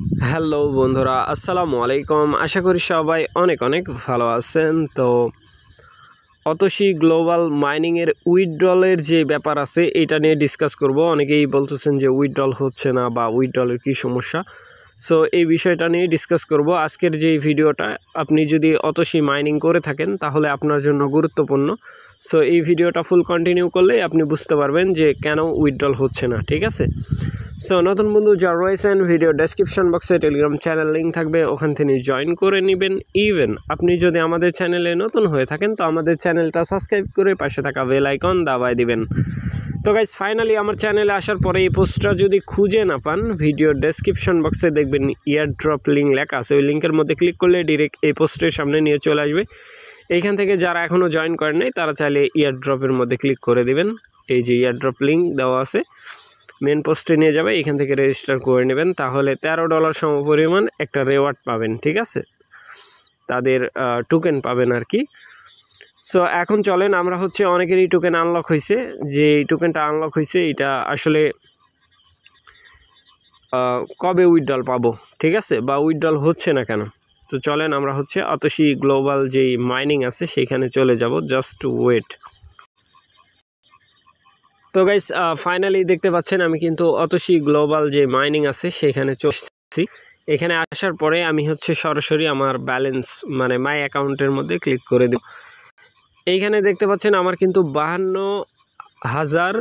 Hello বন্ধুরা, আসসালামু আলাইকুম। আশা করি সবাই অনেক অনেক ভালো আছেন। তো অতসী গ্লোবাল মাইনিংয়ের উইথড্রলের যে ব্যাপার আছে এটা নিয়ে ডিসকাস করব। অনেকেই বলতেছেন যে উইথড্রল হচ্ছে না বা উইথড্রলের কী সমস্যা। সো এই বিষয়টা নিয়ে ডিসকাস করব আজকের যে ভিডিওটা। আপনি যদি অতসী মাইনিং করে থাকেন তাহলে আপনার জন্য গুরুত্বপূর্ণ। সো এই ভিডিওটা ফুল কন্টিনিউ করলেই আপনি বুঝতে পারবেন যে কেন উইথড্রল হচ্ছে না, ঠিক আছে। সো নতুন বন্ধু যারা রয়েছেন, ভিডিও ডেসক্রিপশন বক্সে টেলিগ্রাম চ্যানেল লিঙ্ক থাকবে, ওখান থেকে জয়েন করে নেবেন। ইভেন আপনি যদি আমাদের চ্যানেলে নতুন হয়ে থাকেন তো আমাদের চ্যানেলটা সাবস্ক্রাইব করে পাশে থাকা বেল আইকন দাবায় দিবেন। তো গাইস, ফাইনালি আমার চ্যানেলে আসার পরে এই পোস্টটা যদি খুঁজে না পান, ভিডিও ডেসক্রিপশন বক্সে দেখবেন ইয়ারড্রপ লিঙ্ক লেখা আছে। ওই লিঙ্কের মধ্যে ক্লিক করলে ডিরেক্ট এই পোস্টের সামনে নিয়ে চলে আসবে। এইখান থেকে যারা এখনও জয়েন করেন নাই তারা চাইলে ইয়ারড্রপের মধ্যে ক্লিক করে দিবেন। এই যে ইয়ারড্রপ লিঙ্ক দেওয়া আছে, মেন পোস্টে নিয়ে যাবে, এখান থেকে রেজিস্টার করে নেবেন। তাহলে $13 সমপরিমাণ একটা রেওয়ার্ড পাবেন, ঠিক আছে। তাদের টোকেন পাবেন আর কি। সো এখন চলেন, আমরা হচ্ছে অনেকেরই টোকেন আনলক হয়েছে। যে এই টোকেনটা আনলক হয়েছে এটা আসলে কবে উইথড্রল পাবো, ঠিক আছে, বা উইথড্রল হচ্ছে না কেন। তো চলেন আমরা হচ্ছে অতসী গ্লোবাল যেই মাইনিং আছে সেইখানে চলে যাব। Just wait. তো গাইস, ফাইনালি দেখতে পাচ্ছেন আমি কিন্তু অতসী গ্লোবাল যে মাইনিং আছে সেখানে চলছি। এখানে আসার পরে আমি হচ্ছে সরাসরি আমার ব্যালেন্স মানে মাই অ্যাকাউন্টের মধ্যে ক্লিক করে দেব। এইখানে দেখতে পাচ্ছেন আমার কিন্তু 52,000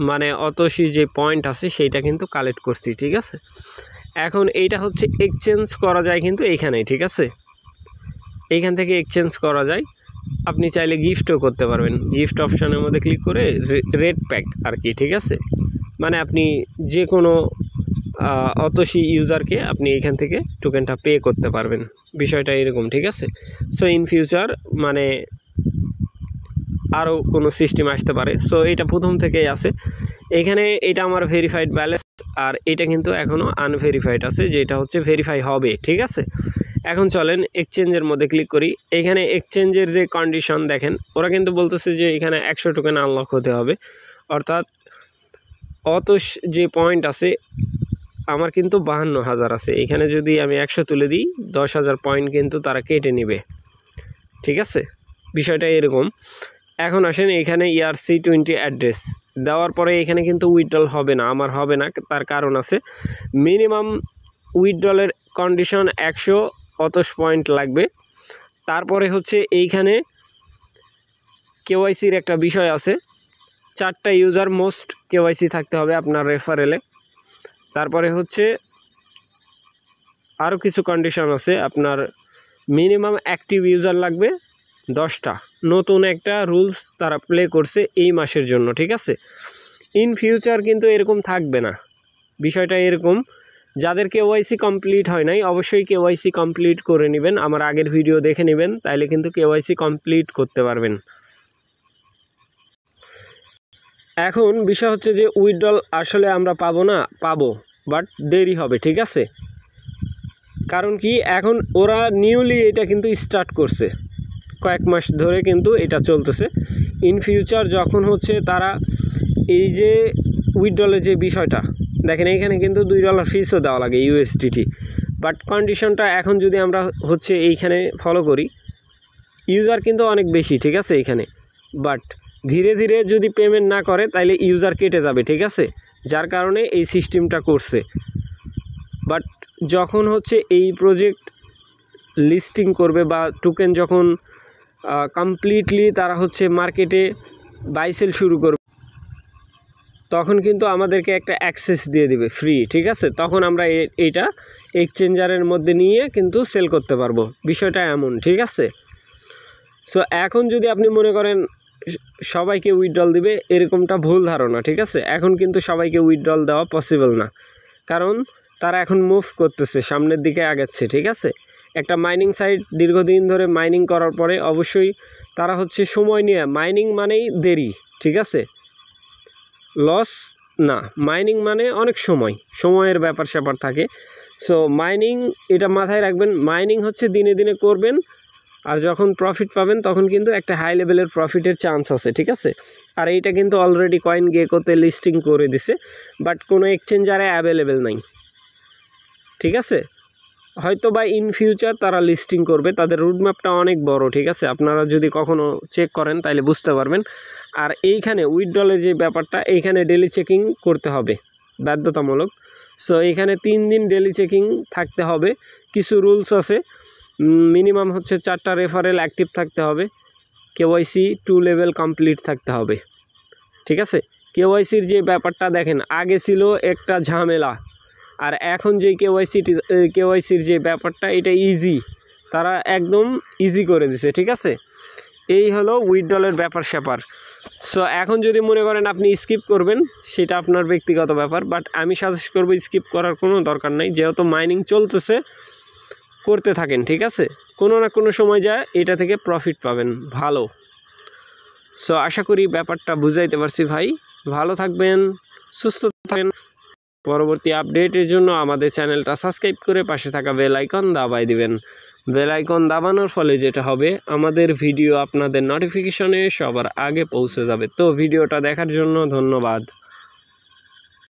মানে অতসী যে পয়েন্ট আছে সেইটা কিন্তু কালেক্ট করছি, ঠিক আছে। এখন এইটা হচ্ছে এক্সচেঞ্জ করা যায় কিন্তু এইখানেই, ঠিক আছে। এইখান থেকে এক্সচেঞ্জ করা যায়। আপনি চাইলে গিফটও করতে পারবেন। গিফট অপশানের মধ্যে ক্লিক করে রেড প্যাক আর কি, ঠিক আছে। মানে আপনি যে কোনো অতসী ইউজারকে আপনি এখান থেকে টোকেনটা পে করতে পারবেন। বিষয়টা এরকম, ঠিক আছে। সো ইন ফিউচার মানে আরও কোনো সিস্টেম আসতে পারে। সো এটা প্রথম থেকেই আছে। এখানে এটা আমার ভেরিফাইড ব্যালেন্স, আর এটা কিন্তু এখনও আনভেরিফাইড আছে, যেটা হচ্ছে ভেরিফাই হবে, ঠিক আছে। এখন চলেন এক্সচেঞ্জের মধ্যে ক্লিক করি। এখানে এক্সচেঞ্জের যে কন্ডিশন দেখেন, ওরা কিন্তু বলতেছে যে এখানে 100 টোকেন আনলক হতে হবে। অর্থাৎ যে পয়েন্ট আছে আমার কিন্তু 52,000 আছে। এখানে যদি আমি 100 তুলে দিই 10,000 পয়েন্ট কিন্তু তারা কেটে নেবে, ঠিক আছে। বিষয়টা এরকম। এখন আসেন, এখানে ERC20 অ্যাড্রেস দেওয়ার পরে এখানে কিন্তু উইথড্রল হবে না, আমার হবে না। তার কারণ আছে, মিনিমাম উইথড্রলের কন্ডিশন 100 পয়েন্ট লাগবে। তারপরে হচ্ছে এইখানে কেওয়াইসির একটা বিষয় আছে, 4টা ইউজার মোস্ট কেওয়াইসি থাকতে হবে আপনার রেফারেলে। তারপরে হচ্ছে আরও কিছু কন্ডিশন আছে, আপনার মিনিমাম অ্যাক্টিভ ইউজার লাগবে 10টা। নতুন একটা রুলস তারা প্লে করছে এই মাসের জন্য, ঠিক আছে। ইন ফিউচার কিন্তু এরকম থাকবে না। বিষয়টা এরকম, যাদের কেওয়াইসি কমপ্লিট হয় নাই অবশ্যই কেওয়াইসি কমপ্লিট করে নেবেন। আমার আগের ভিডিও দেখে নেবেন, তাইলে কিন্তু কেওয়াইসি কমপ্লিট করতে পারবেন। এখন বিষয় হচ্ছে যে উইথড্রল আসলে আমরা পাবো না, পাবো, বাট দেরি হবে, ঠিক আছে। কারণ কি, এখন ওরা নিউলি এটা কিন্তু স্টার্ট করছে, কয়েক মাস ধরে কিন্তু এটা চলতেছে। ইন ফিউচার যখন হচ্ছে তারা এই যে উইথড্রলের যে বিষয়টা দেখেন, এখানে কিন্তু $2 ফিসও দেওয়া লাগে USDT। বাট কন্ডিশনটা এখন যদি আমরা হচ্ছে এইখানে ফলো করি, ইউজার কিন্তু অনেক বেশি, ঠিক আছে এইখানে। বাট ধীরে ধীরে যদি পেমেন্ট না করে তাইলে ইউজার কেটে যাবে, ঠিক আছে। যার কারণে এই সিস্টেমটা করছে। বাট যখন হচ্ছে এই প্রজেক্ট লিস্টিং করবে বা টোকেন যখন কমপ্লিটলি তারা হচ্ছে মার্কেটে বাইসেল শুরু করবে, তখন কিন্তু আমাদেরকে একটা অ্যাক্সেস দিয়ে দিবে ফ্রি, ঠিক আছে। তখন আমরা এইটা এক্সচেঞ্জারের মধ্যে নিয়ে কিন্তু সেল করতে পারবো। বিষয়টা এমন, ঠিক আছে। সো এখন যদি আপনি মনে করেন সবাইকে উইথড্রল দিবে, এরকমটা ভুল ধারণা, ঠিক আছে। এখন কিন্তু সবাইকে উইথড্রল দেওয়া পসিবল না, কারণ তারা এখন মুভ করতেছে, সামনের দিকে আগাচ্ছে, ঠিক আছে। একটা মাইনিং সাইট দীর্ঘদিন ধরে মাইনিং করার পরে অবশ্যই তারা হচ্ছে সময় নিয়ে, মাইনিং মানেই দেরি, ঠিক আছে, লস না। মাইনিং মানে অনেক সময়ের ব্যাপার স্যাপার থাকে। সো মাইনিং এটা মাথায় রাখবেন, মাইনিং হচ্ছে দিনে দিনে করবেন, আর যখন প্রফিট পাবেন তখন কিন্তু একটা হাই লেভেলের প্রফিটের চান্স আছে, ঠিক আছে। আর এইটা কিন্তু অলরেডি কয়েন গেকোতে লিস্টিং করে দিছে, বাট কোনো এক্সচেঞ্জারে অ্যাভেলেবেল নাই, ঠিক আছে, হয়তো বা ইন ফিউচার তারা লিস্টিং করবে, তাদের রুটম্যাপটা অনেক বড়। ঠিক আছে, আপনারা যদি কখনও চেক করেন তাহলে বুঝতে পারবেন। আর এইখানে উইথড্রলের যে ব্যাপারটা, এইখানে ডেলি চেকিং করতে হবে বাধ্যতামূলক। সো এইখানে 3 দিন ডেলি চেকিং থাকতে হবে। কিছু রুলস আছে, মিনিমাম হচ্ছে 4টা রেফারেল অ্যাক্টিভ থাকতে হবে, কেওয়াইসি 2 লেভেল কমপ্লিট থাকতে হবে। ঠিক আছে, কেওয়াইসির যে ব্যাপারটা দেখেন, আগে ছিল একটা ঝামেলা, আর এখন যে কেওয়াইসির যে ব্যাপারটা এটা ইজি, তারা একদম ইজি করে দিছে। ঠিক আছে, এই হলো উইথড্রলের ব্যাপার স্যাপার। সো এখন যদি মনে করেন আপনি স্কিপ করবেন, সেটা আপনার ব্যক্তিগত ব্যাপার, বাট আমি সাজেস্ট করবো স্কিপ করার কোনো দরকার নাই। যেহেতু মাইনিং চলতেছে, করতে থাকেন। ঠিক আছে, কোনো না কোনো সময় যায় এটা থেকে প্রফিট পাবেন ভালো। সো আশা করি ব্যাপারটা বুঝাইতে পারছি ভাই। ভালো থাকবেন, সুস্থ থাকবেন। পরবর্তী আপডেটের জন্য আমাদের চ্যানেলটা সাবস্ক্রাইব করে পাশে থাকা বেল আইকন দাবাই দিবেন। বেল আইকন দাবানোর ফলে যেটা হবে, আমাদের ভিডিও আপনাদের নোটিফিকেশনে সবার আগে পৌঁছে যাবে। তো ভিডিওটা দেখার জন্য ধন্যবাদ।